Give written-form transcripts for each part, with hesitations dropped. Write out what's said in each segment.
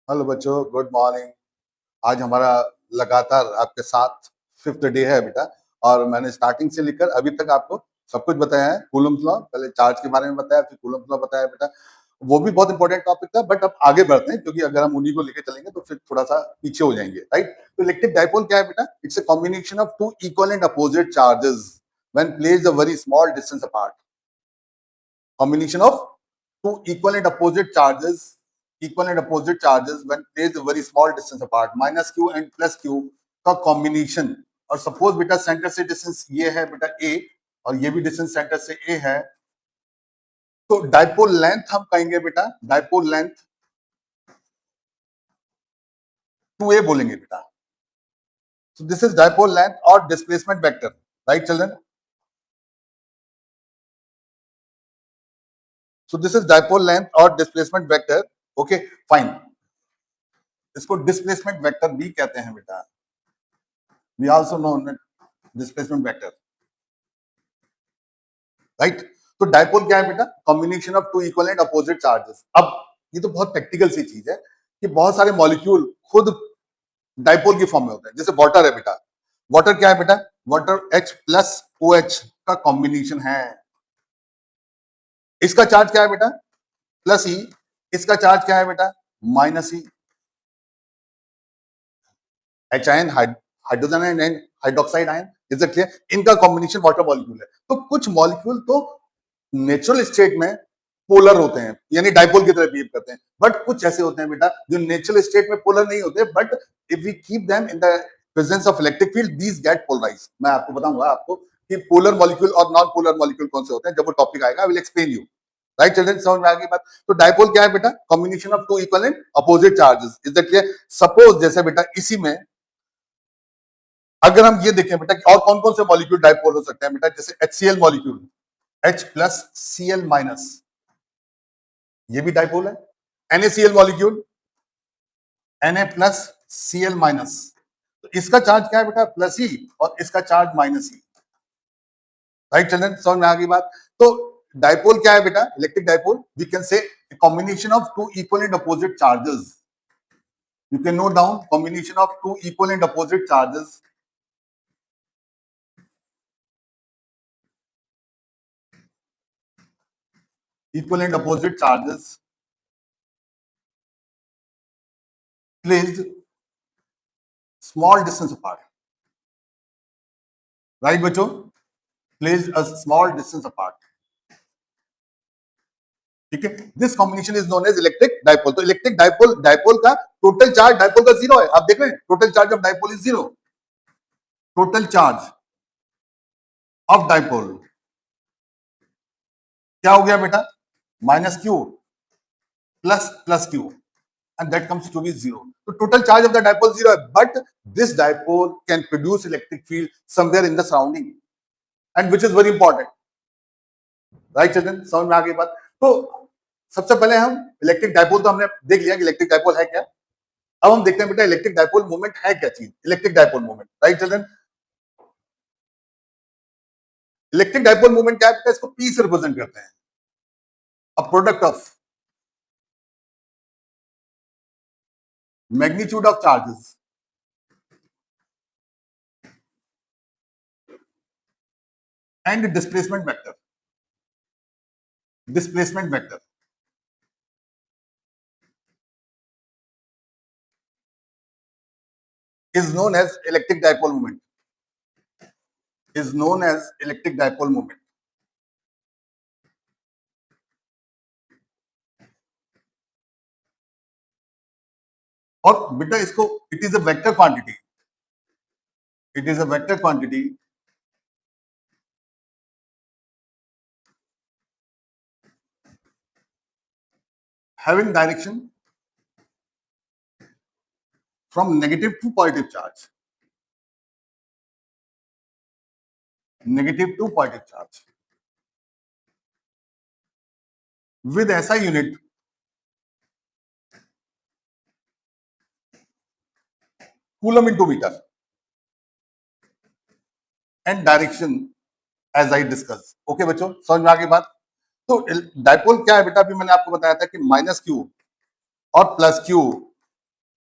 Hello बच्चों, good morning. आज हमारा लगातार आपके साथ फिफ्थ डे है बेटा। और मैंने स्टार्टिंग से लेकर अभी तक आपको सब कुछ बताया है। कूलम्स लॉ, पहले चार्ज के बारे में बताया, फिर कूलम्स लॉ बताया बेटा। वो भी बहुत इंपॉर्टेंट टॉपिक था, बट अब आगे बढ़ते हैं क्योंकि अगर हम उन्हीं को लेकर चलेंगे तो फिर थोड़ा सा पीछे हो जाएंगे, राइट। तो इलेक्ट्रिक डाइपोल क्या है बेटा? It's a combination of two equal and opposite charges when placed a very small distance apart. Combination of two equal and opposite charges when placed a very small distance apart, minus q and plus q का combination. और suppose बेटा centre से distance ये है बेटा a, और ये भी डिस्टेंस सेंटर से a है, तो डाइपोल लेंथ हम कहेंगे बेटा, डाइपोल लेंथ 2a बोलेंगे बेटा। So this is dipole length or displacement vector, right children? So this is dipole length or displacement vector. Okay, fine. इसको डिस्प्लेसमेंट वेक्टर भी कहते हैं बेटा। We also know displacement vector, right. तो dipole क्या है बेटा? Combination of two equal and opposite charges. अब ये तो बहुत प्रैक्टिकल सी चीज है कि बहुत सारे मॉलिक्यूल खुद डाइपोल की फॉर्म में होते हैं। जैसे वाटर है बेटा, वाटर क्या है बेटा? वाटर H प्लस OH का कॉम्बिनेशन है। इसका चार्ज क्या है बेटा? प्लस ई। इसका चार्ज क्या है बेटा? Minus E. H ion, hydrogen ion and hydroxide ion, is it clear? इनका कॉम्बिनेशन वाटर मॉलिक्यूल है। तो कुछ मॉलिक्यूल तो नेचुरल स्टेट में पोलर होते हैं, यानी डाइपोल की तरह बिहेव करते हैं, बट कुछ ऐसे होते हैं बेटा जो नेचुरल स्टेट में पोलर नहीं होते, but if we keep them in the presence of electric field these get polarised. मैं आपको बताऊंगा आपको कि पोलर मॉलिक्यूल और नॉन पोलर मॉलिक्यूल कौन से होते हैं, जब वो टॉपिक आएगा I will explain you, right children? समझ में आ गई बात? तो डाइपोल क्या है बेटा? Combination of two equal and opposite charges, is that clear? Suppose जैसे बेटा इसी में अगर हम ये देखें बेटा कि और कौन कौन से मॉलिक्यूल डाइपोल हो सकते हैं बेटा, जैसे HCl molecule, H plus Cl minus, ये भी डाइपोल है। NaCl molecule, Na plus Cl minus, तो इसका चार्ज क्या है बेटा? प्लस ही, और इसका चार्ज माइनस ही, राइट चिल्ड्रन? समझ में आ गई बात? तो डाइपोल क्या है बेटा? Electric dipole we can say combination of two equal and opposite charges. You can note down combination of two equal and opposite charges, equal and opposite charges placed small distance apart, right बच्चों? placed a small distance apart, ठीक है। This combination is known as electric dipole. तो electric dipole, dipole का total charge dipole का zero है, आप देख रहे हैं, total charge of dipole is zero. Total charge of dipole क्या हो गया बेटा? Minus Q plus plus Q, and that comes to be zero. So total charge of the dipole zero, but this dipole can produce electric field somewhere in the surrounding, and which is very important, right children? समझ में आ गई बात? तो सबसे पहले हम electric dipole तो हमने देख लिया कि इलेक्ट्रिक डाइपोल है क्या। अब हम देखते हैं बेटा इलेक्ट्रिक डाइपोल मोमेंट है क्या चीज। Electric dipole moment, right children? Electric dipole moment क्या है? इसको पी से रिप्रेजेंट करते हैं, a product of magnitude of charges and displacement vector. Displacement vector is known as electric dipole moment, is known as electric dipole moment. और बेटा इसको it is a vector quantity, it is a vector quantity having direction from negative to positive charge, negative to positive charge with SI unit coulomb into meter and direction as I discuss. Okay बच्चों, समझ में आ गई बात? तो dipole क्या है बेटा? अभी मैंने आपको बताया था कि माइनस क्यू और प्लस क्यू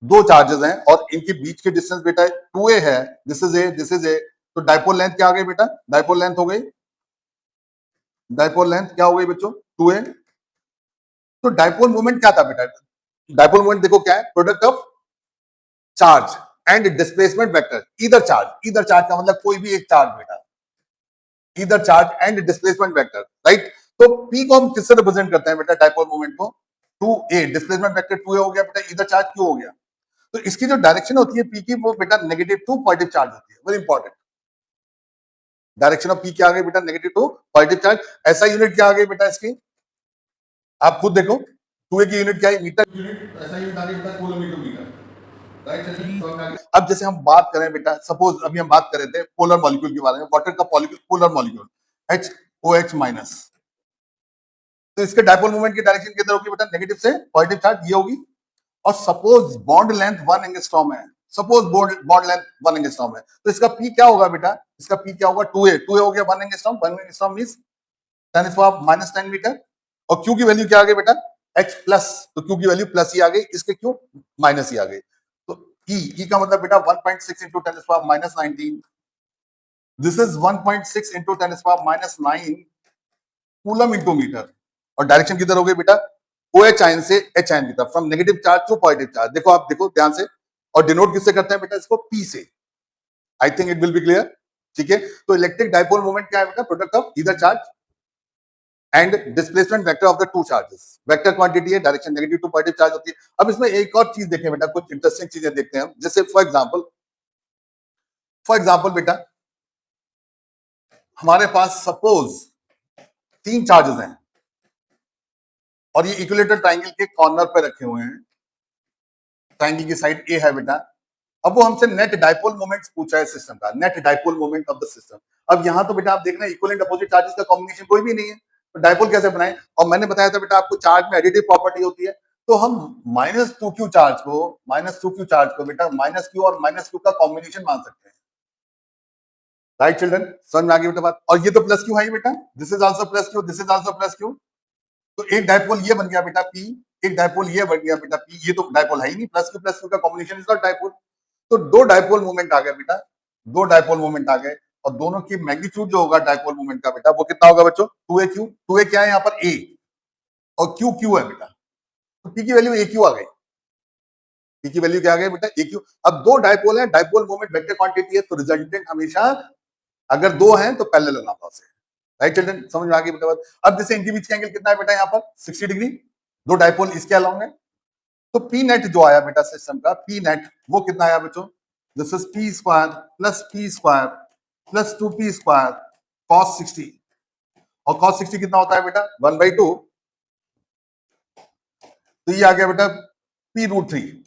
दो चार्जेस हैं और इनके बीच के डिस्टेंस बेटा 2a है, this is a, this is a, तो डाइपोल लेंथ क्या आ गई बेटा, डाइपोल लेंथ हो गई, डाइपोल लेंथ क्या हो गई बच्चों 2a। तो डाइपोल मोमेंट क्या था बेटा, डाइपोल मोमेंट देखो क्या है, product of charge and displacement vector, इधर चार्ज का मतलब कोई भी एक चार्ज बेटा, इधर charge and displacement vector, right. तो P को हम किससे रिप्रेजेंट करते हैं बेटा, डाइपोल मोमेंट को 2a, डिस्प्लेसमेंट वेक्टर 2a हो गया बेटा, इधर चार्ज क्यों हो गया, तो इसकी जो डायरेक्शन होती है P की वो बेटा नेगेटिव टू पॉजिटिव चार्ज होती है, very important. Direction of P क्या आ गई बेटा, नेगेटिव टू पॉजिटिव चार्ज। ऐसा यूनिट क्या आ गई बेटा इसकी, आप खुद देखो 2a की यूनिट क्या है, मीटर यूनिट, ऐसा यूनिट आ गई बेटा कूलम इंटू मीटर, राइट। अब जैसे हम बात करें बेटा, सपोज अभी हम बात कर रहे थे पोलर मॉलिक्यूल के बारे में, वाटर का पोलर मॉलिक्यूल HOH माइनस, तो इसके डायपोल मोमेंट की डायरेक्शन किधर होगी बेटा, नेगेटिव से पॉजिटिव चार्ज ये होगी। और सपोज बॉन्ड लेंथ 1 एंगस्ट्रॉम है, सपोज बॉन्ड लेंथ 1 एंगस्ट्रॉम है, तो इसका P क्या होगा बेटा, इसका P क्या होगा 2a हो गया 1 एंगस्ट्रॉम, 1 एंगस्ट्रॉम मींस 10⁻⁻10 मीटर। और Q की वैल्यू क्या आ गई बेटा H प्लस, तो Q की वैल्यू प्लस ही आ गई, इसके Q माइनस ही आ गई। तो E का मतलब बेटा 1.6 into 10⁻⁻19, this is 1.6 into 10⁻⁻9 coulomb into metre. और डायरेक्शन किधर हो गई बेटा, OH आयन से H आयन की तरफ, from negative charge to positive charge. देखो आप देखो ध्यान से, और डिनोट किससे करते हैं बेटा इसको, P से। I think it will be clear, ठीक है। तो इलेक्ट्रिक डाइपोल मोमेंट क्या है बेटा, product of either charge and displacement vector of the two charges, vector quantity है, direction negative to positive charge होती है। अब इसमें एक और चीज देखें बेटा, कुछ इंटरेस्टिंग चीजें देखते हैं हम, जैसे फॉर एग्जांपल बेटा हमारे पास सपोज 3 चार्जेस हैं और ये इक्विलेटरल ट्रायंगल के कॉर्नर पे रखे हुए हैं, ट्रायंगल की साइड ए है बेटा। अब वो हमसे नेट डाइपोल मोमेंट्स पूछा है सिस्टम का, net dipole moment of the system. अब यहाँ तो बेटा आप देख रहे हैं इक्वल एंड अपोजिट चार्जेस का कॉम्बिनेशन कोई भी नहीं है, तो डाइपोल कैसे बनाए। और मैंने बताया था बेटा आपको चार्ज में एडिटिव प्रॉपर्टी होती है, तो हम -2q चार्ज को बेटा -q और -q का कॉम्बिनेशन मान सकते हैं, राइट चिल्ड्रन, समझ में आ गई बेटा बात। और ये तो प्लस क्यू है ही बेटा, this is also plus Q, this is also plus Q, तो एक डाइपोल ये बन गया बेटा P, एक डाइपोल ये बन गया बेटा P, ये तो डाइपोल है ही नहीं, प्लस क्यू का कॉम्बिनेशन इज नॉट डाइपोल। तो दो डाइपोल मोमेंट आ गए बेटा, दो डाइपोल मोमेंट आ गए, और दोनों की मैग्नीट्यूड जो होगा डाइपोल मोमेंट का बेटा वो कितना होगा बच्चों, 2aq, 2a क्या है यहाँ पर a, और q है बेटा, तो P की वैल्यू aq आ गई, P की वैल्यू क्या आ गई बेटा aq। अब दो डाइपोल है, डाइपोल मोमेंट वेक्टर क्वांटिटी है, तो रिजल्टेंट हमेशा अगर दो हैं तो पैरेलल होना है, राइट चिल्ड्रन, समझ में आ गई बेटा बात। अब जैसे इनके बीच का एंगल कितना है बेटा यहाँ पर 60 डिग्री, दो डाइपोल इसके अलाउंग है, तो पी नेट जो आया बेटा सिस्टम का, पी नेट वो कितना आया बच्चों, this is P square plus 2p² cos 60, और cos 60 कितना होता है बेटा 1/2, तो ये आ गया बेटा p√3,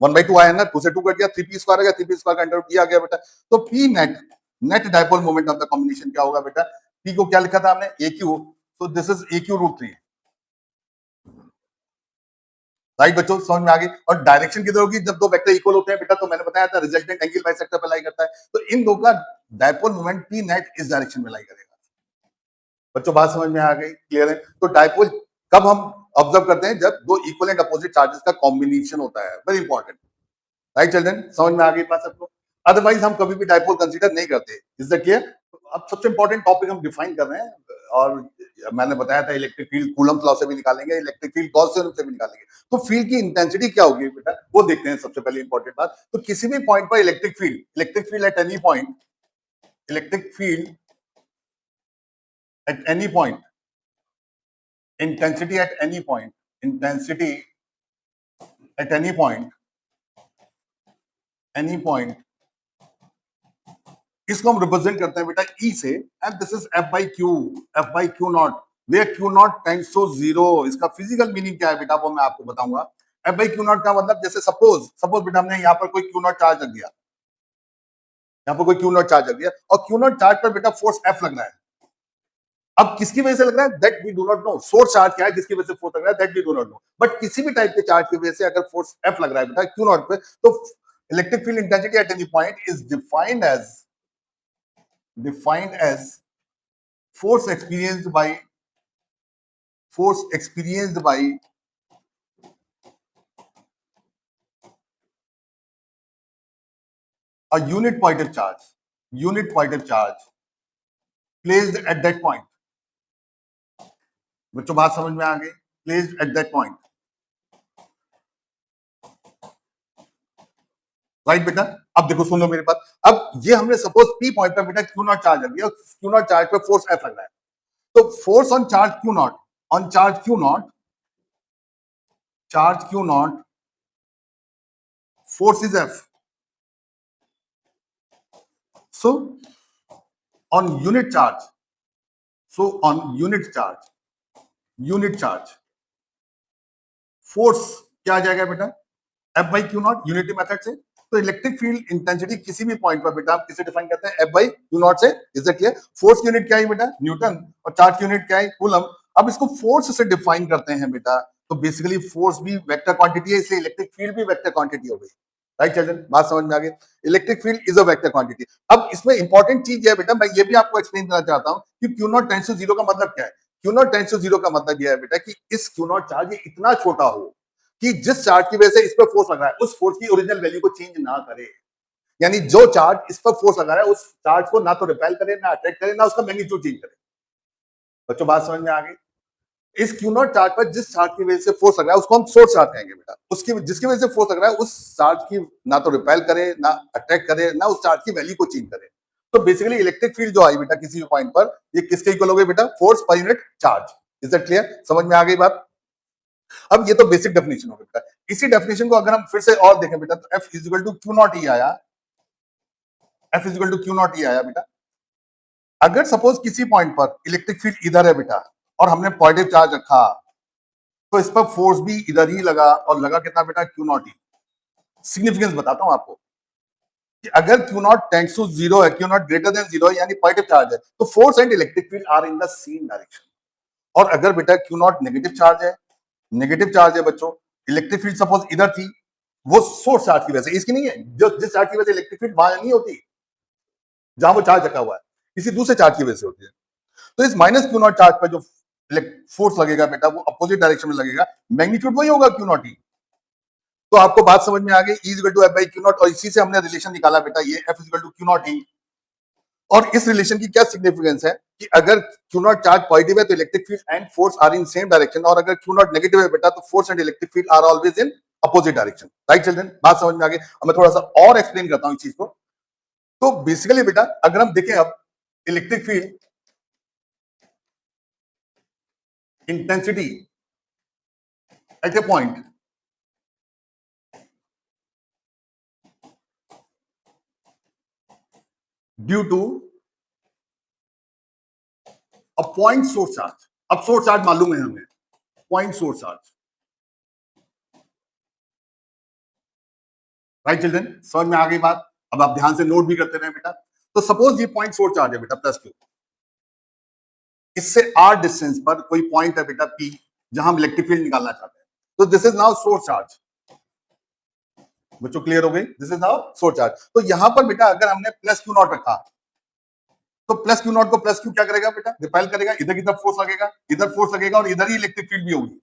1/2 आया ना, 2 से 2 कट गया, 3p² आ गया, 3p² का अंडर रूट आ गया बेटा। तो p net dipole moment of the combination क्या होगा बेटा, p को क्या लिखा था हमने aq, तो दिस इज aq√3, राइट बच्चों, समझ में आ गई। और डायरेक्शन किधर होगी, जब दो वेक्टर इक्वल होते हैं बेटा, तो मैंने बताया था रिजल्टेंट एंगल बाइसेक्टर पे लाई करता है, तो इन दो का डाइपोल मोमेंट पी नेट इस डायरेक्शन में लाई करेगा। बच्चों बात समझ में आ गई, क्लियर है। तो डाइपोल कब हम ऑब्जर्व करते हैं, जब दो इक्वल एंड अपोजिट चार्जेस का कॉम्बिनेशन होता है, वेरी इंपॉर्टेंट, राइट चिल्ड्रन, समझ में आ गई बात सबको। अदरवाइज हम कभी भी डाइपोल कंसीडर नहीं करते, इज दैट क्लियर। अब सबसे इंपॉर्टेंट टॉपिक हम डिफाइन कर रहे हैं, और मैंने बताया था इलेक्ट्रिक फील्ड कूलम्स लॉ से भी निकालेंगे, इलेक्ट्रिक फील्ड गॉस थ्योरम से भी निकालेंगे। तो फील्ड की इंटेंसिटी क्या होगी बेटा, वो देखते हैं सबसे पहले इंपॉर्टेंट बात। तो किसी भी पॉइंट पर electric field at any point, electric field at any point, intensity at any point, intensity at any point, इसको हम रिप्रेजेंट करते हैं बेटा E से, and this is F/Q naught, where Q naught tends to 0। इसका physical meaning क्या है बेटा, वो मैं आपको बताऊंगा। F/Q नॉट का मतलब, जैसे सपोज बेटा हमने यहाँ पर कोई Q नॉट चार्ज रख दिया, यहाँ पर कोई Q नॉट चार्ज रख दिया, और Q नॉट चार्ज पर बेटा फोर्स F लग रहा है। अब किसकी वजह से लग रहा है, that we do not know, source charge क्या है जिसकी वजह से फोर्स लग रहा है, that we do not know, but किसी भी टाइप के चार्ज की वजह से अगर फोर्स F लग रहा है बेटा Q नॉट पे, तो electric field intensity at any point is defined as force experienced by a unit positive charge placed at that point. बच्चों बात समझ में आ गई? Placed at that point. Right बेटा? अब देखो सुनो मेरे पास, अब ये हमने सपोज पी पॉइंट पर बेटा क्यू नॉट चार्ज रख दिया, क्यू नॉट चार्ज पे फोर्स एफ लग रहा है, तो force on charge Q not, on charge Q not, charge Q not, force is F. So on unit charge, unit charge, force क्या आ जाएगा बेटा? F by Q not unity method से। तो इलेक्ट्रिक फील्ड इंटेंसिटी किसी भी point पर बेटा आप किसे डिफाइन करते हैं? F by Q नॉट से। Is it clear? Force unit क्या है बेटा? न्यूटन। और चार्ज यूनिट क्या है? कूलम। अब इसको फोर्स से डिफाइन करते हैं बेटा, तो बेसिकली फोर्स भी वेक्टर क्वांटिटी है, इसलिए इलेक्ट्रिक फील्ड भी वेक्टर क्वांटिटी हो गई। Right children? बात समझ में आ गई? Electric field is a vector quantity. अब इसमें इंपॉर्टेंट चीज है बेटा, मैं ये भी आपको एक्सप्लेन करना चाहता हूं कि Q naught tends to zero का मतलब क्या है। Q naught tends to zero का मतलब यह है बेटा कि इस क्यू नॉट चार्ज ये इतना छोटा हो कि जिस चार्ज की वजह से इस पर फोर्स लग रहा है उस फोर्स की ओरिजिनल वैल्यू को चेंज ना करे। यानी जो चार्ज इस पर फोर्स लगा रहा है उस चार्ज को ना तो रिपेल करे, ना अट्रैक्ट करे, ना उसका मैग्नीट्यूड चेंज करे। बच्चों बात समझ में आ गई? इस क्यू नॉट चार्ज पर जिस चार्ज की वजह से फोर्स लग रहा है उसको हम सोर्स चार्ज कहेंगे बेटा। उसकी जिसकी वजह से फोर्स लग रहा है उस चार्ज की ना तो रिपेल करे, ना अट्रैक्ट करे, ना उस चार्ज की वैल्यू को चेंज करे। तो बेसिकली इलेक्ट्रिक फील्ड जो आई बेटा किसी भी पॉइंट पर, ये किसके इक्वल हो गई बेटा? Force per unit charge. Is that clear? समझ में आ गई बात? अब ये तो बेसिक डेफिनेशन हो गई बेटा। इसी डेफिनेशन को अगर हम फिर से और देखें बेटा, तो F is equal to Q naught E आया, F is equal to Q naught E आया बेटा। अगर सपोज किसी पॉइंट पर इलेक्ट्रिक फील्ड इधर है बेटा और हमने पॉजिटिव चार्ज रखा, तो इस पर फोर्स भी इधर ही लगा, और लगा कितना बेटा? क्यू नॉट ई। सिग्निफिकेंस बताता हूं आपको कि अगर Q naught tends to zero है, Q naught greater than zero है, यानी पॉजिटिव चार्ज है, तो force and electric field are in the same direction. और अगर बेटा क्यू नॉट नेगेटिव चार्ज है बच्चों, इलेक्ट्रिक फील्ड सपोज इधर थी, वो सोर्स चार्ज की वजह से, इसकी नहीं है, जो जिस चार्ज की वजह से इलेक्ट्रिक फील्ड वहां नहीं होती जहां वो चार्ज रखा हुआ है, किसी दूसरे चार्ज की वजह से होती है। तो इस माइनस क्यू नॉट चार्ज पर जो फोर्स लगेगा बेटा वो अपोजिट डायरेक्शन में लगेगा, मैग्नीट्यूड वही होगा क्यू नॉट ई। तो आपको बात समझ में आ गई? E equal to F by Q naught, और इसी से हमने रिलेशन निकाला बेटा ये F equal to Q naught E. और इस रिलेशन की क्या सिग्निफिकेंस है कि अगर क्यू नॉट चार्ज पॉजिटिव है तो electric field and force are in same direction, और अगर क्यू नॉट नेगेटिव है बेटा तो force and electric field are always in opposite direction. Right children? बात समझ में आ गई? अब मैं थोड़ा सा और एक्सप्लेन करता हूं इस चीज को। तो बेसिकली बेटा अगर हम देखें अब electric field intensity at a point due to a point source charge. अब सोर्स चार्ज मालूम है हमें, point source charge. Right children? समझ में आ गई बात? अब आप ध्यान से नोट भी करते रहे बेटा। तो सपोज ये पॉइंट सोर्स चार्ज है बेटा प्लस क्यू, इससे आर डिस्टेंस पर कोई पॉइंट है बेटा पी जहां हम इलेक्ट्रिक फील्ड निकालना चाहते हैं। तो this is now source charge. बच्चों क्लियर हो गई? This is now source charge. तो यहां पर बेटा अगर हमने प्लस क्यू नॉट रखा, तो प्लस क्यू नॉट को प्लस क्यू क्या करेगा बेटा? रिपेल करेगा, इधर की तरफ फोर्स लगेगा, इधर फोर्स लगेगा, और इधर ही इलेक्ट्रिक फील्ड भी होगी।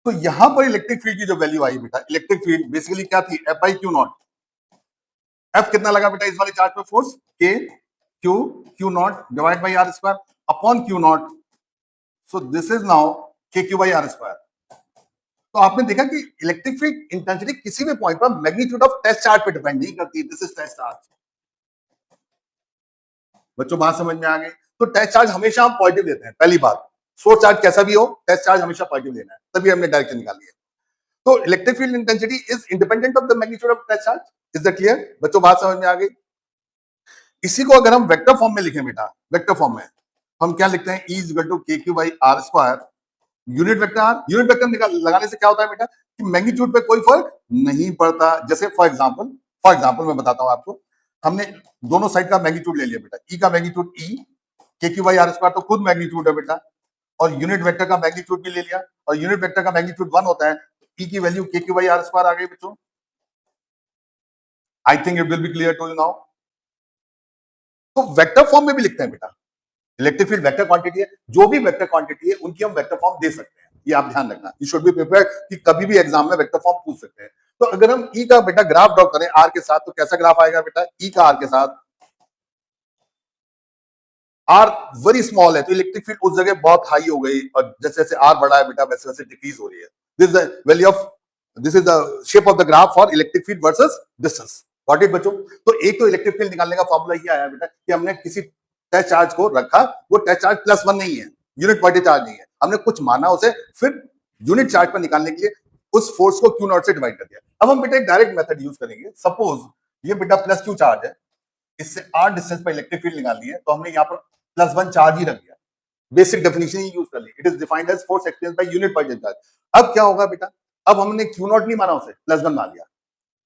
तो यहां पर इलेक्ट्रिक फील्ड की जो वैल्यू आई बेटा, इलेक्ट्रिक फील्ड बेसिकली क्या थी? F by Q naught. F कितना लगा बेटा इस वाले चार्ज पे? Force K q q naught divide by are square upon q naught. So this is now K Q by are square. तो आपने देखा कि इलेक्ट्रिक फील्ड इंटेंसिटी किसी भी पॉइंट पर मैग्नीट्यूड ऑफ टेस्ट चार्ज पे डिपेंड नहीं करती। This is test charge. बच्चों बात समझ में आ गई? तो टेस्ट चार्ज हमेशा हम पॉजिटिव लेते हैं। पहली बात, सोर्स चार्ज कैसा भी हो, टेस्ट चार्ज हमेशा पॉजिटिव लेना है, तभी हमने डायरेक्शन निकाली है। तो electric field intensity is independent of the magnitude of test charge. Is that clear? बच्चों बात समझ में आ गई? इसी को अगर हम वेक्टर फॉर्म में लिखें बेटा, वेक्टर फॉर्म में हम क्या लिखते हैं? E equal to K Q by are square, unit vector r. Unit vector लगाने से क्या होता है बेटा कि मैग्नीट्यूड पे कोई फर्क नहीं पड़ता। जैसे फॉर एग्जांपल मैं बताता हूं आपको, हमने दोनों साइड का मैग्नीट्यूड ले लिया बेटा। ई का मैग्नीट्यूड ई के क्यू बाई आर स्क्वायर तो खुद मैग्नीट्यूड है बेटा, और यूनिट वेक्टर का मैग्नीट्यूड भी ले लिया, और यूनिट वेक्टर का मैग्नीट्यूड 1 होता है। ई की value K Q by are square आ गई बच्चों। I think it will be clear to you now. तो वेक्टर फॉर्म में भी लिखते हैं बेटा। इलेक्ट्रिक फील्ड वेक्टर क्वांटिटी है, जो भी वेक्टर क्वांटिटी है उनकी हम वेक्टर फॉर्म दे सकते हैं। ये आप ध्यान रखना, यू शुड बी प्रिपेयर्ड कि कभी भी एग्जाम में वेक्टर फॉर्म पूछ सकते हैं। तो अगर हम ई का बेटा ग्राफ ड्रॉ करें आर के साथ, तो कैसा ग्राफ आएगा बेटा? ई का आर के साथ, आर वेरी स्मॉल है तो इलेक्ट्रिक फील्ड उस जगह बहुत हाई हो गई, और जैसे जैसे आर बढ़ा है बेटा वैसे वैसे डिक्रीज हो रही है। This is the value of, this is the shape of the graph for electric field versus distance. Got it बच्चों? तो एक तो इलेक्ट्रिक फील्ड निकालने का फॉर्मूला ये आया बेटा कि हमने किसी टेस्ट चार्ज को रखा, वो टेस्ट चार्ज +1 नहीं है, यूनिट पॉइंट चार्ज नहीं है, हमने कुछ माना उसे, फिर यूनिट चार्ज पर निकालने के लिए उस फोर्स को Q0 से डिवाइड कर दिया। अब हम बेटा एक डायरेक्ट मेथड यूज करेंगे। सपोज ये बेटा +Q चार्ज है, इससे r डिस्टेंस पर इलेक्ट्रिक फील्ड निकालनी है, तो हमने यहाँ पर +1 चार्ज ही रख दिया, बेसिक डेफिनेशन ही यूज कर ली। It is defined as force experience by unit point charge. अब क्या होगा बेटा? अब हमने Q0 नहीं माना उसे, +1 मान लिया,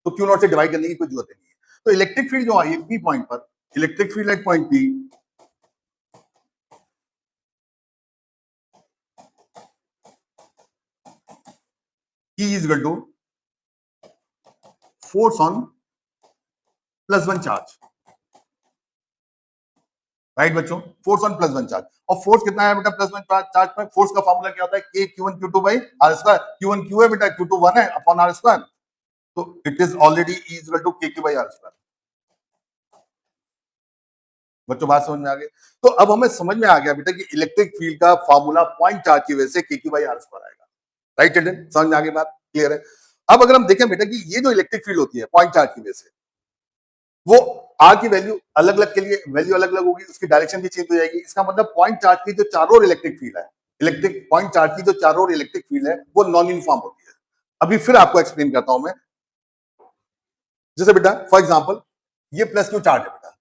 तो Q0 से डिवाइड करने की कोई जरूरत नहीं है। तो इलेक्ट्रिक फील्ड जो आई है P पॉइंट पर, electric field at point P E is equal to force on +1 charge, right बच्चों? Force on +1 charge. और फोर्स कितना है बेटा +1 चार्ज पर? फोर्स का फॉर्मूला क्या होता है? K Q1 Q2 by R square. Q1 Q है बेटा, Q2 1 है अपॉन R स्क्वायर, तो it is already E is equal to KQ by R square. बच्चों बात समझ में आ गई? तो अब हमें समझ में आ गया बेटा कि इलेक्ट्रिक फील्ड का फॉर्मूला पॉइंट चार्ज की वजह से KQ बाई R स्क्वायर आएगा। Right children? समझ में आ गई बात? क्लियर है? अब अगर हम देखें बेटा कि ये जो इलेक्ट्रिक फील्ड होती है पॉइंट चार्ज की वजह से, वो आर की वैल्यू अलग अलग के लिए वैल्यू अलग अलग होगी, उसकी डायरेक्शन भी चेंज हो जाएगी। इसका मतलब पॉइंट चार्ज की जो चारों ओर इलेक्ट्रिक फील्ड है, इलेक्ट्रिक पॉइंट चार्ज की जो चारों ओर इलेक्ट्रिक फील्ड है, वो नॉन यूनिफॉर्म होती है। अभी फिर आपको एक्सप्लेन करता हूं मैं। जैसे बेटा फॉर एग्जांपल ये +Q चार्ज है बेटा,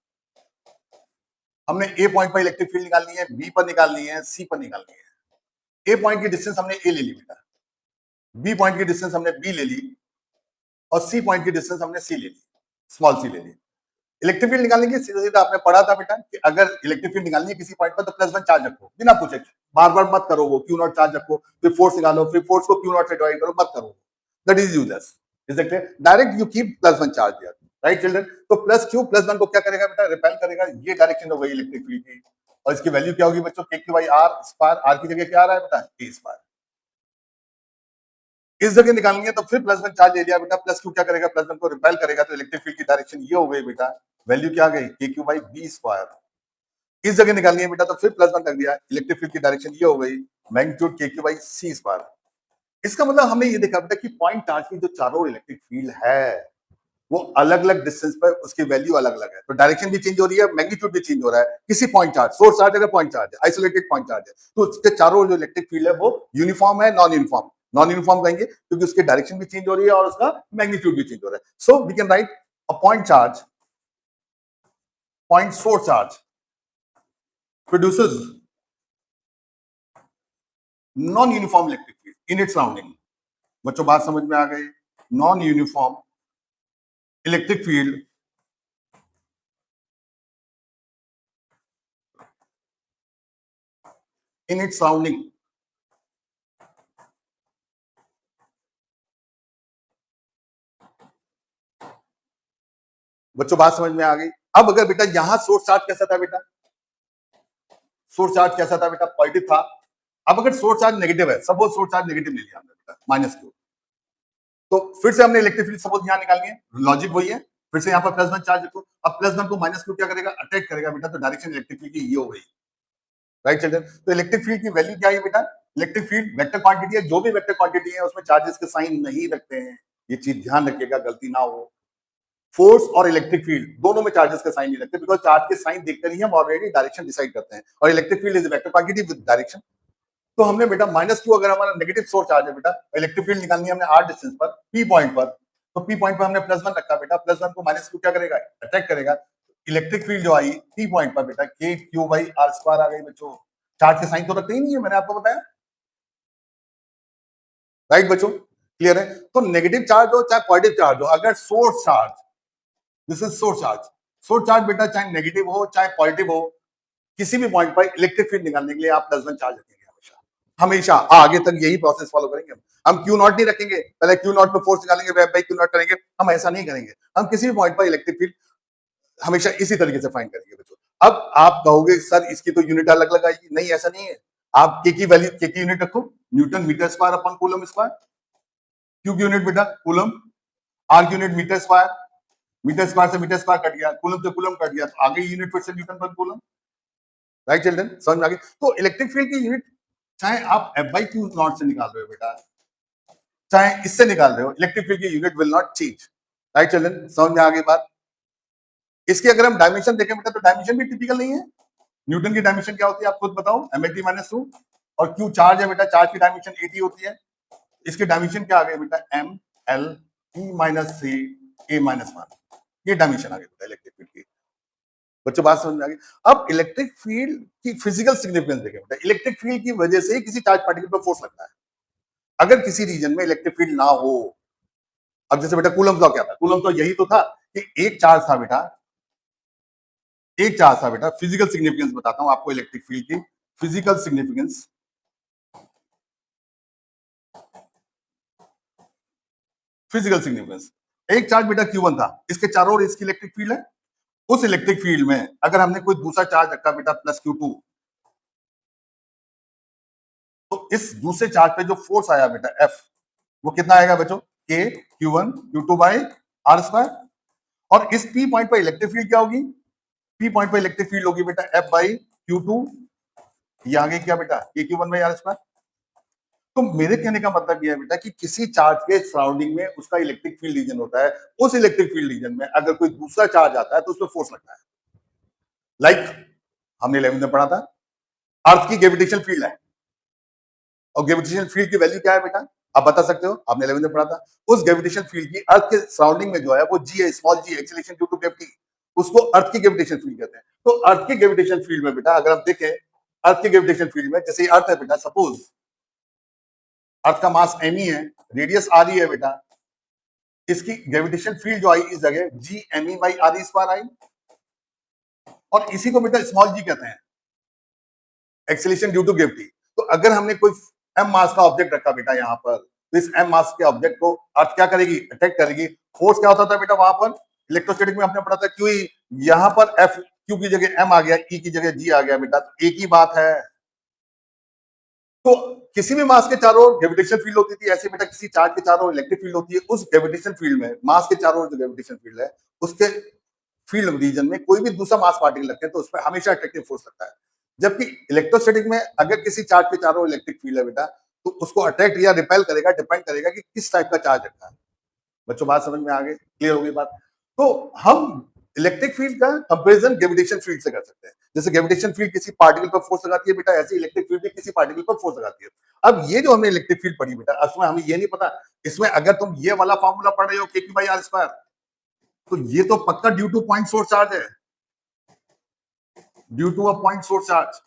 हमने ए पॉइंट पर इलेक्ट्रिक फील्ड निकालनी है, बी पर निकालनी है, सी पर निकालनी है। ए पॉइंट की डिस्टेंस हमने ए ले ली बेटा, बी पॉइंट की डिस्टेंस हमने बी ले ली, और सी पॉइंट की डिस्टेंस हमने सी ले ली, स्मॉल सी ले ली। इलेक्ट्रिक फील्ड निकालने की सीधा सीधा आपने पढ़ा था बेटा कि अगर इलेक्ट्रिक फील्ड निकालनी है किसी पॉइंट पर, तो +1 चार्ज रखो, बिना पूछे, बार बार मत करो, वो Q0 चार्ज रखो, फिर फोर्स निकालो, फिर फोर्स को Q0 से डिवाइड करो, मत करो, that is useless. Is it clear? Direct you keep +1 charge here, right children? तो +Q +1 को क्या करेगा बेटा? रिपेल करेगा। ये डायरेक्शन हो गई इलेक्ट्रिक फील्ड की, और इसकी वैल्यू क्या होगी बच्चों? KQ by R square. R की जगह क्या आ रहा है बेटा? A square. इस जगह निकालेंगे तो फिर +1 चार्ज ले लिया बेटा, +Q क्या करेगा? +1 को रिपेल करेगा, तो इलेक्ट्रिक फील्ड की डायरेक्शन ये हो गई बेटा, वैल्यू क्या आ गई? KQ by B square. इस जगह निकालनी है बेटा, तो फिर +1 कर दिया, इलेक्ट्रिक फील्ड की डायरेक्शन ये हो गई, magnitude KQ by C square. इसका मतलब हमने ये देखा बेटा कि पॉइंट चार्ज की जो चारों इलेक्ट्रिक फील्ड है, वो अलग अलग डिस्टेंस पर उसकी वैल्यू अलग अलग है, तो डायरेक्शन भी चेंज हो रही है, मैग्नीट्यूड भी चेंज हो रहा है। किसी पॉइंट चार्ज, सोर्स चार्ज अगर पॉइंट चार्ज है, आइसोलेटेड पॉइंट चार्ज है, तो उसके चारों जो इलेक्ट्रिक फील्ड है वो यूनिफॉर्म है, नॉन यूनिफॉर्म? नॉन यूनिफॉर्म कहेंगे क्योंकि उसकी डायरेक्शन भी चेंज हो रही है और उसका मैग्नीट्यूड भी चेंज हो रहा है। So we can write a point charge, point source charge produces non uniform electric field in its surrounding. बच्चों बात समझ में आ गई? Non uniform electric field in its surrounding. बच्चों बात समझ में आ गई? अब अगर बेटा यहां सोर्स चार्ज कैसा था बेटा? सोर्स चार्ज कैसा था बेटा? पॉजिटिव था। अब अगर सोर्स चार्ज नेगेटिव है, सपोज सोर्स चार्ज नेगेटिव ले लिया हमने बेटा, -Q, तो फिर से हमने इलेक्ट्रिक फील्ड सपोज यहां निकालनी है, लॉजिक वही है, फिर से यहाँ पर +1 चार्ज रखो। अब +1 को -Q क्या करेगा? अटैक करेगा बेटा, तो डायरेक्शन इलेक्ट्रिक फील्ड की ये हो गई, राइट चिल्ड्रन? तो इलेक्ट्रिक फील्ड की वैल्यू क्या है बेटा? इलेक्ट्रिक फील्ड वेक्टर क्वांटिटी है, जो भी वेक्टर क्वांटिटी है उसमें चार्जेस के साइन नहीं रखते हैं, ये चीज ध्यान रखिएगा, गलती ना हो। फोर्स और इलेक्ट्रिक फील्ड दोनों में चार्जेस का साइन नहीं रखते, बिकॉज चार्ज के साइन देखकर ही हम ऑलरेडी डायरेक्शन डिसाइड करते हैं, और electric field is vector quantity with direction. तो हमने बेटा -Q अगर हमारा नेगेटिव सोर्स चार्ज है बेटा, इलेक्ट्रिक फील्ड निकालनी है हमने R डिस्टेंस पर, P पॉइंट पर, तो P पॉइंट पर हमने +1 रखा बेटा, +1 को -Q क्या करेगा? अटैक करेगा। इलेक्ट्रिक फील्ड जो आई P पॉइंट पर बेटा, KQ बाई R स्क्वायर आ गई बच्चों। चार्ज के साइन तो रखते ही नहीं है, मैंने आपको बताया, राइट बच्चों? क्लियर है? तो नेगेटिव चार्ज हो चाहे पॉजिटिव चार्ज हो, अगर source charge, this is source charge, source charge बेटा चाहे नेगेटिव हो चाहे पॉजिटिव हो, किसी भी पॉइंट पर इलेक्ट्रिक फील्ड निकालने के लिए आप +1 चार्ज रखेंगे हमेशा, हमेशा आगे तक यही प्रोसेस फॉलो करेंगे। हम Q0 नहीं रखेंगे, पहले Q0 पे फोर्स निकालेंगे, वेब बाई Q0 करेंगे, हम ऐसा नहीं करेंगे। हम किसी भी पॉइंट पर इलेक्ट्रिक फील्ड हमेशा इसी तरीके से फाइंड करेंगे बच्चों। अब आप कहोगे सर इसकी तो यूनिट अलग अलग आएगी, नहीं ऐसा नहीं है, आप के की वैल्यू, के की यूनिट रखो, newton metre square upon coulomb square, q की यूनिट बेटा कूलम, आर की यूनिट मीटर स्क्वायर से मीटर स्क्वायर कट गया, कूलम से कूलम कट गया, तो आगे यूनिट फिर से न्यूटन पर कूलम। राइट चिल्ड्रन, समझ में आ गई? तो इलेक्ट्रिक फील्ड की यूनिट चाहे आप एफ बाई क्यू नॉट से निकाल रहे हो बेटा, चाहे इससे निकाल रहे हो, इलेक्ट्रिक फील्ड की unit will not change. Right children, समझ में आ गई बात? इसकी अगर हम डायमेंशन देखें बेटा, तो डायमेंशन भी टिपिकल नहीं है। न्यूटन की डायमेंशन क्या होती है आप खुद बताओ, एमएटी माइनस 2, और क्यू चार्ज है बेटा, चार्ज की डायमेंशन 80 होती है। इसकी डायमेंशन क्या आ गई बेटा, एम एल ई माइनस सी ए माइनस 1, ये डायमेंशन आ गई बेटा इलेक्ट्रिक फील्ड की। बच्चों बात समझ में आ गई? अब इलेक्ट्रिक फील्ड की फिजिकल सिग्निफिकेंस देखें बेटा, इलेक्ट्रिक फील्ड की वजह से किसी चार्ज पार्टिकल पर फोर्स लगता है। अगर किसी रीजन में इलेक्ट्रिक फील्ड ना हो, अब जैसे बेटा कूलम्स लॉ क्या था, कूलम्स लॉ यही तो था कि एक चार्ज था बेटा, फिजिकल सिग्निफिकेंस बताता हूं आपको इलेक्ट्रिक फील्ड की फिजिकल सिग्निफिकेंस। एक चार्ज बेटा Q1 था, इसके चारों ओर इसकी इलेक्ट्रिक फील्ड है। उस इलेक्ट्रिक फील्ड में अगर हमने कोई दूसरा चार्ज रखा बेटा प्लस Q2, तो इस दूसरे चार्ज पे जो फोर्स आया बेटा F, वो कितना आएगा बच्चों, K Q1 Q2 by R square. और इस P पॉइंट पर इलेक्ट्रिक फील्ड क्या होगी, P पॉइंट पर इलेक्ट्रिक फील्ड होगी बेटा F बाई Q2, ये आगे क्या बेटा K Q1 by R square. तो मेरे कहने का मतलब यह है बेटा कि किसी चार्ज के सराउंडिंग में उसका इलेक्ट्रिक फील्ड रीजन होता है, उस इलेक्ट्रिक फील्ड रीजन में अगर कोई दूसरा चार्ज आता है तो उसमें फोर्स लगता है। लाइक हमने 11th में पढ़ा था, अर्थ की ग्रेविटेशनल फील्ड है, और ग्रेविटेशनल फील्ड की वैल्यू क्या है बेटा, आप बता सकते हो, आपने 11th में पढ़ा था। उस ग्रेविटेशनल फील्ड की अर्थ के सराउंडिंग में जो है वो जी है, small g, acceleration due to gravity, उसको अर्थ की ग्रेविटेशनल फील्ड कहते हैं। तो अर्थ की ग्रेविटेशनल फील्ड में बेटा अगर हम देखें, अर्थ की ग्रेविटेशनल फील्ड में जैसे अर्थ है बेटा, सपोज अर्थ का मास m ही है, रेडियस r ही है बेटा, इसकी ग्रेविटेशनल फील्ड जो आई इस जगह G M E by are square आई, और इसी को बेटा स्मॉल जी कहते हैं, एक्सीलरेशन ड्यू टू ग्रेविटी। तो अगर हमने कोई m मास का ऑब्जेक्ट रखा बेटा यहाँ पर, तो इस m मास के ऑब्जेक्ट को अर्थ क्या करेगी, अटैक करेगी। फोर्स क्या होता था बेटा वहां पर, इलेक्ट्रोस्टैटिक में हमने पढ़ा था क्यू, यहाँ पर F, क्यू की जगह m आ गया, E की जगह G आ गया बेटा, तो एक ही बात है। तो किसी भी मास के चारों ओर ग्रेविटेशन फील्ड होती थी, ऐसे बेटा किसी चार्ज के चारों ओर इलेक्ट्रिक फील्ड होती है। उस ग्रेविटेशन फील्ड में, मास के चारों ओर जो ग्रेविटेशन फील्ड है, उसके फील्ड रीजन में कोई भी दूसरा मास पार्टिकल लगते हैं तो उस पर हमेशा अट्रैक्टिव फोर्स लगता है। जबकि इलेक्ट्रोस्टैटिक में अगर किसी चार्ज के चारों ओर इलेक्ट्रिक फील्ड है बेटा, तो उसको अट्रैक्ट या रिपेल करेगा, डिपेंड करेगा कि किस टाइप का चार्ज रखा है। बच्चों बात समझ में आ गई, क्लियर हो गई बात? तो हम इलेक्ट्रिक फील्ड का कंपैरिजन ग्रेविटेशन फील्ड से कर सकते हैं। जैसे ग्रेविटेशन फील्ड किसी पार्टिकल पर फोर्स लगाती है बेटा, ऐसे इलेक्ट्रिक फील्ड भी किसी पार्टिकल पर फोर्स लगाती है। अब ये जो हमने इलेक्ट्रिक फील्ड पढ़ी बेटा, उसमें हमें ये नहीं पता, इसमें अगर तुम ये वाला फॉर्मूला पढ़ रहे हो के क्यू बाई आर स्क्वायर, तो ये तो पक्का due to point source charge है, due to a point source charge.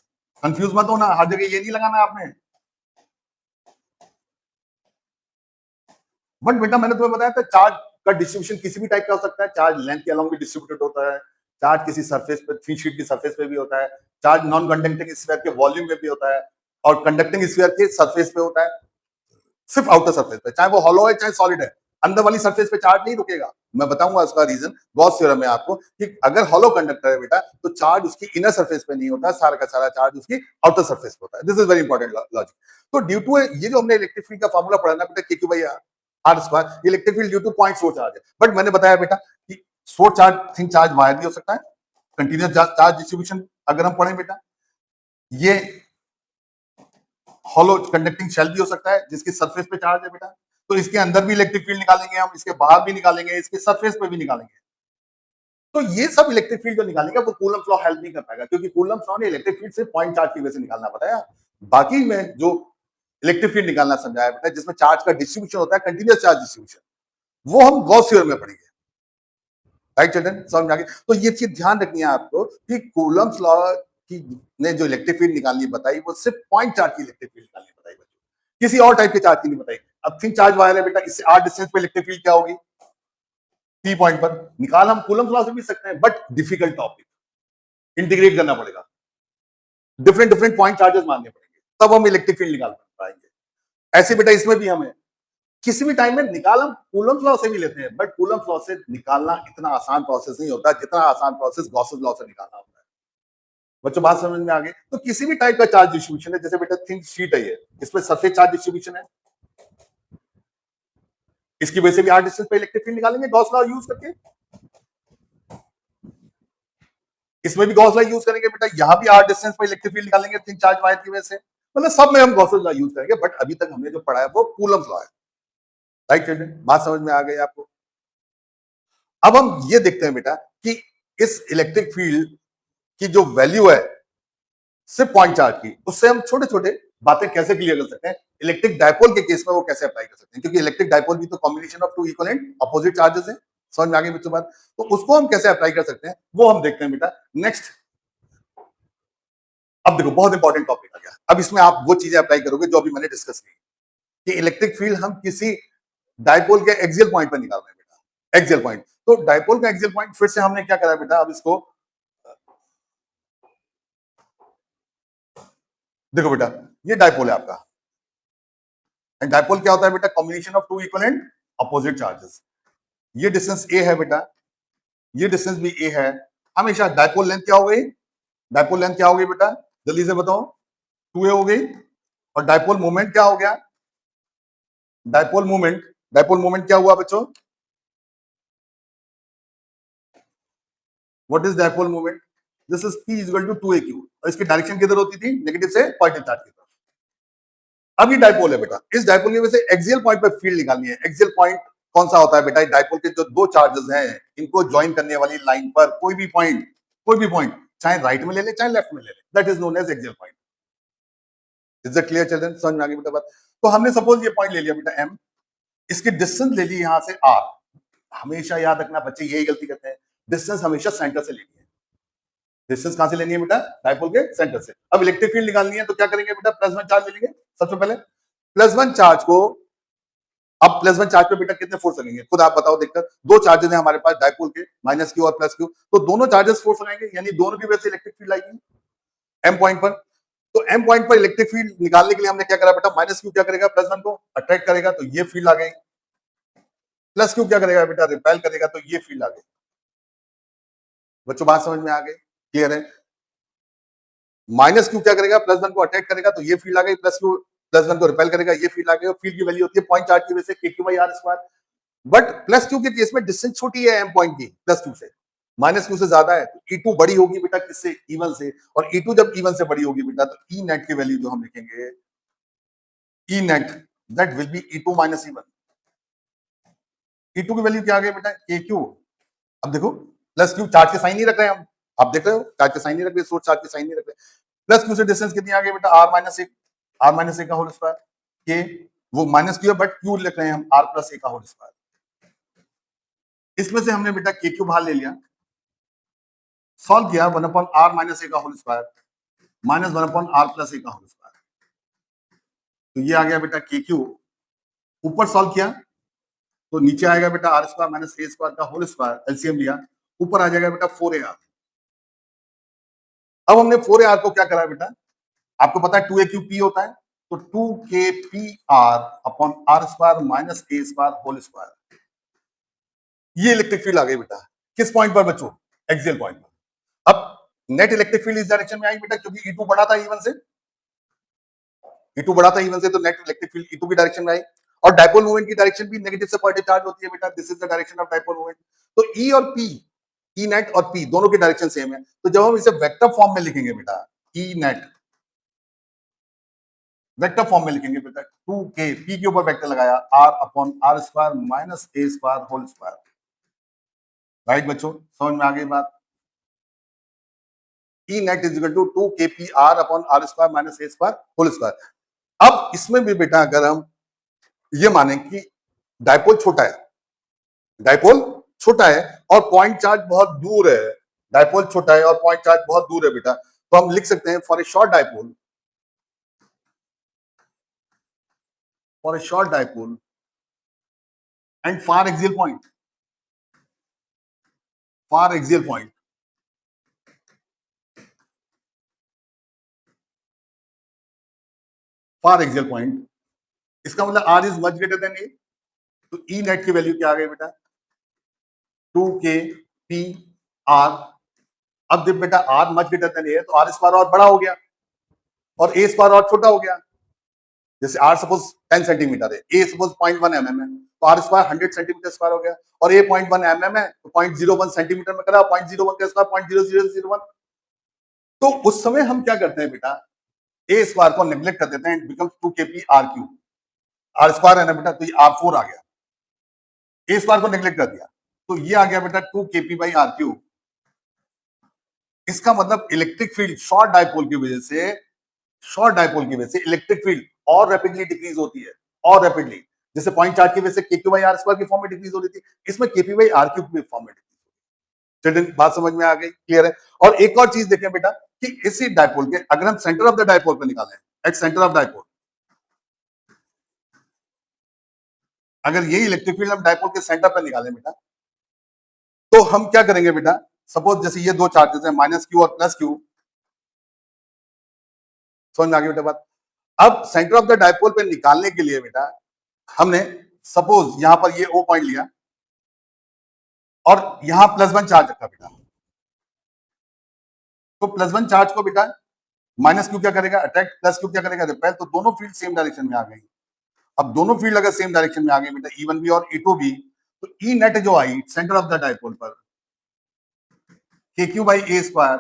Confuse मत होना, हर जगह ये नहीं लगाना आपने। बट बेटा मैंने तुम्हें बताया था चार्ज का डिस्ट्रीब्यूशन किसी भी टाइप का हो सकता है, चार्ज लेंथ के अलोंग भी डिस्ट्रीब्यूटेड होता है, चार्ज किसी सरफेस पे, थ्री शीट की सरफेस पे भी होता है, चार्ज नॉन कंडक्टिंग स्फीयर के वॉल्यूम में भी होता है, और कंडक्टिंग स्फीयर के सरफेस पे होता है, सिर्फ आउटर सरफेस पे, चाहे वो हॉलो है चाहे सॉलिड है, अंदर वाली सरफेस पे चार्ज नहीं रुकेगा। मैं बताऊंगा उसका रीजन गॉस थ्योरम में आपको, कि अगर हॉलो कंडक्टर है बेटा तो चार्ज उसकी इनर सरफेस पे नहीं होता, सारा का सारा चार्ज उसकी आउटर सरफेस पे होता है। This is very important logic. तो ड्यू टू ये जो हमने इलेक्ट्रिक फील्ड का फॉर्मूला पढ़ा ना बेटा, K Q by are square, electric field due to point source charge है। बट मैंने बताया बेटा कि source charge, think charge wire भी हो सकता है, कंटिन्यूस चार्ज डिस्ट्रीब्यूशन अगर हम पढ़ें बेटा, ये हॉलो कंडक्टिंग शेल भी हो सकता है जिसकी सरफेस पे चार्ज है बेटा, तो इसके अंदर भी इलेक्ट्रिक फील्ड निकालेंगे हम, इसके बाहर भी निकालेंगे, इसके सरफेस पे भी निकालेंगे। तो ये सब इलेक्ट्रिक फील्ड जो निकालेंगे वो कूलम्स लॉ हेल्प नहीं कर पाएगा, क्योंकि कूलम्स लॉ ने इलेक्ट्रिक फील्ड से पॉइंट चार्ज की वजह से निकालना बताया। बाकी में जो इलेक्ट्रिक फील्ड निकालना समझाया बेटा, जिसमें चार्ज का डिस्ट्रीब्यूशन होता है, कंटिन्यूस चार्ज डिस्ट्रीब्यूशन, वो हम गॉस थ्योरम में पढ़ेंगे। राइट चिल्ड्रन, समझ में आ गई? तो ये चीज ध्यान रखनी है आपको कि कूलम्स लॉ की ने जो इलेक्ट्रिक फील्ड निकालनी बताई, वो सिर्फ पॉइंट चार्ज की इलेक्ट्रिक फील्ड निकालनी बताई बच्चों, किसी और टाइप के चार्ज की नहीं बताई। अब थिंक चार्ज वायर है बेटा, इससे आर डिस्टेंस पे इलेक्ट्रिक फील्ड क्या होगी, पी पॉइंट पर निकाल हम कूलम्स लॉ से भी सकते हैं, बट डिफिकल्ट टॉपिक, इंटीग्रेट करना पड़ेगा, डिफरेंट डिफरेंट पॉइंट चार्जेस मानने पड़ेंगे, तब हम इलेक्ट्रिक फील्ड निकाल पाएंगे। ऐसे बेटा इसमें भी हमें किसी भी टाइम में निकाल हम कूलम्स लॉ से भी लेते हैं, बट कूलम्स लॉ से निकालना इतना आसान प्रोसेस नहीं होता जितना आसान प्रोसेस गॉसेस लॉ से निकालना होता है। बच्चों बात समझ में आ गई? तो किसी भी टाइप का चार्ज डिस्ट्रीब्यूशन है, जैसे बेटा थिंक शीट है ये, इसमें सरफेस चार्ज डिस्ट्रीब्यूशन है, इसकी वजह से भी आर डिस्टेंस पे इलेक्ट्रिक फील्ड निकालेंगे गॉस लॉ यूज करके, इसमें भी गॉस लॉ यूज करेंगे बेटा, यहां भी आर डिस्टेंस पे इलेक्ट्रिक फील्ड निकालेंगे थिंक चार्ज वायर की वजह से, मतलब सब में हम गॉस लॉ यूज करेंगे, बट अभी तक हमने जो पढ़ा है वो कूलम्ब लॉ है। राइट चिल्ड्रन, बात समझ में आ गई आपको? अब हम ये देखते हैं बेटा कि इस इलेक्ट्रिक फील्ड की जो वैल्यू है सिर्फ पॉइंट चार्ज की, उससे हम छोटे छोटे बातें कैसे क्लियर कर सकते हैं, इलेक्ट्रिक डायपोल के केस में वो कैसे अप्लाई कर सकते हैं, क्योंकि इलेक्ट्रिक डायपोल भी तो combination of two equal and opposite charges है। समझ में आ गई बच्चों बात? तो उसको हम कैसे अप्लाई कर सकते हैं वो हम देखते हैं बेटा नेक्स्ट। अब देखो बहुत इंपॉर्टेंट टॉपिक आ गया, अब इसमें आप वो चीजें अप्लाई करोगे जो अभी मैंने डिस्कस की कि इलेक्ट्रिक फील्ड हम किसी डायपोल के एक्सियल पॉइंट पर निकाल रहे हैं बेटा, एक्सियल पॉइंट। तो डायपोल का एक्सियल पॉइंट फिर से हमने क्या करा बेटा, अब इसको देखो बेटा, ये डायपोल है आपका, एंड डायपोल क्या होता है बेटा, combination of two equal and opposite charges. ये डिस्टेंस ए है बेटा, ये डिस्टेंस भी ए है, हमेशा डायपोल लेंथ क्या हो गई, डायपोल लेंथ क्या हो गई बेटा, जल्दी से बताओ, 2a हो गई, और डायपोल मोमेंट क्या हो गया, डायपोल मोमेंट, डायपोल मोमेंट क्या हुआ बच्चों, what is dipole moment, this is p equal to 2aq, और इसकी डायरेक्शन किधर होती थी, नेगेटिव से पॉजिटिव चार्ज की तरफ। अब ये डायपोल है बेटा, इस डायपोल की वजह से एक्सियल पॉइंट पर फील्ड निकालनी है। एक्सियल पॉइंट कौन सा होता है बेटा, डायपोल के जो दो चार्जेस हैं इनको ज्वाइन करने वाली लाइन पर कोई भी पॉइंट, कोई भी पॉइंट, चाहे राइट में ले ले चाहे लेफ्ट में ले ले, that is known as axial point. Is it clear children, समझ में आ गई बेटा बात? तो हमने सपोज ये पॉइंट ले लिया बेटा m, इसकी डिस्टेंस ले ली यहां से r। हमेशा याद रखना बच्चे यही गलती करते हैं, डिस्टेंस हमेशा सेंटर से लेनी है। डिस्टेंस कहां से लेनी है बेटा, डायपोल के सेंटर से। अब इलेक्ट्रिक फील्ड निकालनी है तो क्या करेंगे बेटा, +1 चार्ज ले लेंगे सबसे पहले। +1 चार्ज को, अब +1 चार्ज पे बेटा कितने फोर्स लगेंगे, खुद आप बताओ देखकर, दो चार्जेस हैं हमारे पास डायपोल के, -q और +q, तो दोनों चार्जेस फोर्स लगाएंगे, यानी दोनों की वजह से इलेक्ट्रिक फील्ड आएगी m पॉइंट पर। तो m पॉइंट पर इलेक्ट्रिक फील्ड निकालने के लिए हमने क्या करा बेटा, -q क्या करेगा, +1 को अट्रैक्ट करेगा तो ये फील्ड आ गई, +q क्या करेगा बेटा, रिपेल करेगा तो ये फील्ड आ गई। बच्चों बात समझ में आ गई, क्लियर है? -q क्या करेगा, +1 को अटैक करेगा तो ये फील्ड आ गई, +q +1 को रिपेल करेगा, ये फील्ड आ गई, और फील्ड की वैल्यू होती है पॉइंट चार्ज की वजह से kq/r²। बट +q के केस में डिस्टेंस छोटी है m पॉइंट की +q से, -q से ज्यादा है, तो E2 बड़ी होगी बेटा किससे, E1 से, और E2 जब E1 से बड़ी होगी बेटा तो E नेट की वैल्यू जो हम लिखेंगे, E net that will be E2 - E1। E2 की वैल्यू क्या आ गई बेटा, kq। अब देखो +q, चार्ज के साइन नहीं रख रहे हैं हम, आप देख रहे हो चार्ज के साइन नहीं रख रहे, सोर्स चार्ज के साइन नहीं रख रहे, +q से डिस्टेंस कितनी आ गई बेटा, r - a का होल स्क्वायर, के वो -q है बट q लिख रहे हैं हम, r + a का होल स्क्वायर। इसमें से हमने बेटा kq बाहर ले लिया, सॉल्व किया, 1/r - a का होल स्क्वायर -1/r + a का होल स्क्वायर, तो ये आ गया बेटा kq। ऊपर सॉल्व किया तो नीचे आएगा बेटा r² - a² का होल स्क्वायर, एलसीएम लिया, ऊपर आ जाएगा बेटा 4ar। अब हमने 4ar को क्या करा बेटा, आपको पता है 2aqp होता है, तो 2kpr/r² - a² होल स्क्वायर, ये इलेक्ट्रिक फील्ड आ गई बेटा, किस पॉइंट पर बच्चों, एक्सियल पॉइंट पर। अब नेट इलेक्ट्रिक फील्ड इस डायरेक्शन में आई बेटा, क्योंकि E2 बड़ा था E1 से, E2 बड़ा था E1 से, तो नेट इलेक्ट्रिक फील्ड E2 की डायरेक्शन में आई, और डायपोल मोमेंट की डायरेक्शन भी नेगेटिव से पॉजिटिव चार्ज होती है बेटा, this is the direction of dipole moment. तो E और P, E नेट और P दोनों की डायरेक्शन सेम है, तो जब हम इसे वेक्टर फॉर्म में लिखेंगे बेटा, E नेट वेक्टर फॉर्म में लिखेंगे बेटा, 2k, P के ऊपर वेक्टर लगाया, r/r² - a² whole square. Right बच्चों, समझ में आ गई बात? E net is equal to 2kpr/r² - a² whole square. अब इसमें भी बेटा अगर हम ये माने कि डायपोल छोटा है, डायपोल छोटा है और पॉइंट चार्ज बहुत दूर है, डायपोल छोटा है और पॉइंट चार्ज बहुत दूर है बेटा, तो हम लिख सकते हैं for a short dipole, for a short dipole and far axial point, far axial point, far axial point, इसका मतलब r is much greater than a, तो E नेट की वैल्यू क्या आ गई बेटा, 2k p r अब जब बेटा आर मच ग्रेटर देन ए है तो आर स्क्वायर और बड़ा हो गया और ए स्क्वायर और छोटा हो गया। जैसे आर सपोज 10 सेंटीमीटर है, ए सपोज 0.1 mm है, तो आर स्क्वायर 100 सेंटीमीटर स्क्वायर हो गया और ए 0.1 mm है तो 0.01 सेंटीमीटर में करा 0.01 का स्क्वायर 0.0001। तो उस समय हम क्या करते हैं बेटा, ए स्क्वायर को नेग्लेक्ट कर देते हैं, it becomes 2 kp r cube. R square है ना बेटा, तो ये r4 आ गया, ए स्क्वायर को नेग्लेक्ट कर दिया तो ये आ गया बेटा 2 kp बाई r क्यूब। इसका मतलब इलेक्ट्रिक फील्ड शॉर्ट डायपोल की वजह से, शॉर्ट डायपोल की वजह से इलेक्ट्रिक फील्ड और रैपिडली डिक्रीज होती है, और रैपिडली, जैसे पॉइंट चार्ज की वजह से केक्यू बाई आर स्क्वायर की फॉर्म में डिक्रीज हो रही थी, इसमें केपी बाई आर क्यूब की फॉर्म में डिक्रीज। चिल्ड्रन बात समझ में आ गई, क्लियर है। और एक और चीज देखें बेटा कि इसी डायपोल के अगर हम सेंटर ऑफ द डायपोल पे निकालें, एट सेंटर ऑफ डायपोल, अगर यही इलेक्ट्रिक फील्ड हम डायपोल के सेंटर पे निकालें बेटा, तो हम क्या करेंगे बेटा, सपोज जैसे ये दो चार्जेस हैं माइनस क्यू और प्लस क्यू, समझ में आ गई बेटा बात। अब सेंटर ऑफ द डायपोल पे निकालने के लिए बेटा हमने सपोज यहां पर ये ओ पॉइंट लिया और यहां +1 चार्ज रखा बेटा, तो +1 चार्ज को बेटा माइनस क्यू क्या करेगा, अट्रैक्ट, प्लस क्यू क्या करेगा, रिपेल, तो दोनों फील्ड सेम डायरेक्शन में आ गई। अब दोनों फील्ड अगर सेम डायरेक्शन में आ गई बेटा, E1 भी और E2 भी, तो ई नेट जो आई सेंटर ऑफ द डायपोल पर K Q by A square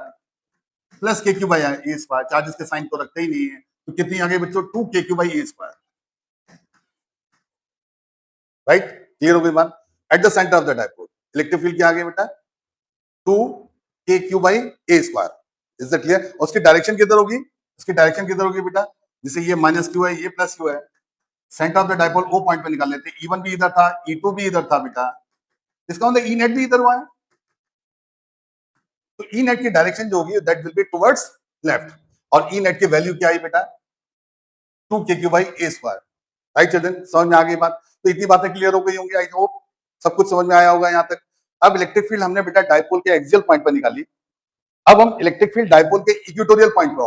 plus K Q by A square, charges के साइन तो रखते ही नहीं है, तो कितनी आ गई बच्चों, 2 के Q by A square, right, clear हो गई बात। At the centre of the dipole electric field क्या आ गई बेटा, 2 के Q by A square, is that clear. उसकी डायरेक्शन किधर होगी, उसकी डायरेक्शन किधर होगी बेटा, जैसे ये माइनस क्यू है, ये प्लस क्यू है, centre of the dipole O point पे निकाल लेते हैं, E1 भी इधर था, E2 भी इधर था बेटा, इसका मतलब ई नेट भी इधर हुआ है, तो ई नेट की डायरेक्शन जो होगी that will be towards left, और ई नेट की वैल्यू क्या आई बेटा, 2 के Q by A square, right children, समझ में आ गई बात। तो इतनी बातें क्लियर हो गई होंगी, आई होप सब कुछ समझ में आया होगा यहाँ तक। अब इलेक्ट्रिक फील्ड हमने बेटा डायपोल के एक्सियल पॉइंट पर निकाली, अब हम इलेक्ट्रिक फील्ड डायपोल के इक्वेटोरियल पॉइंट पर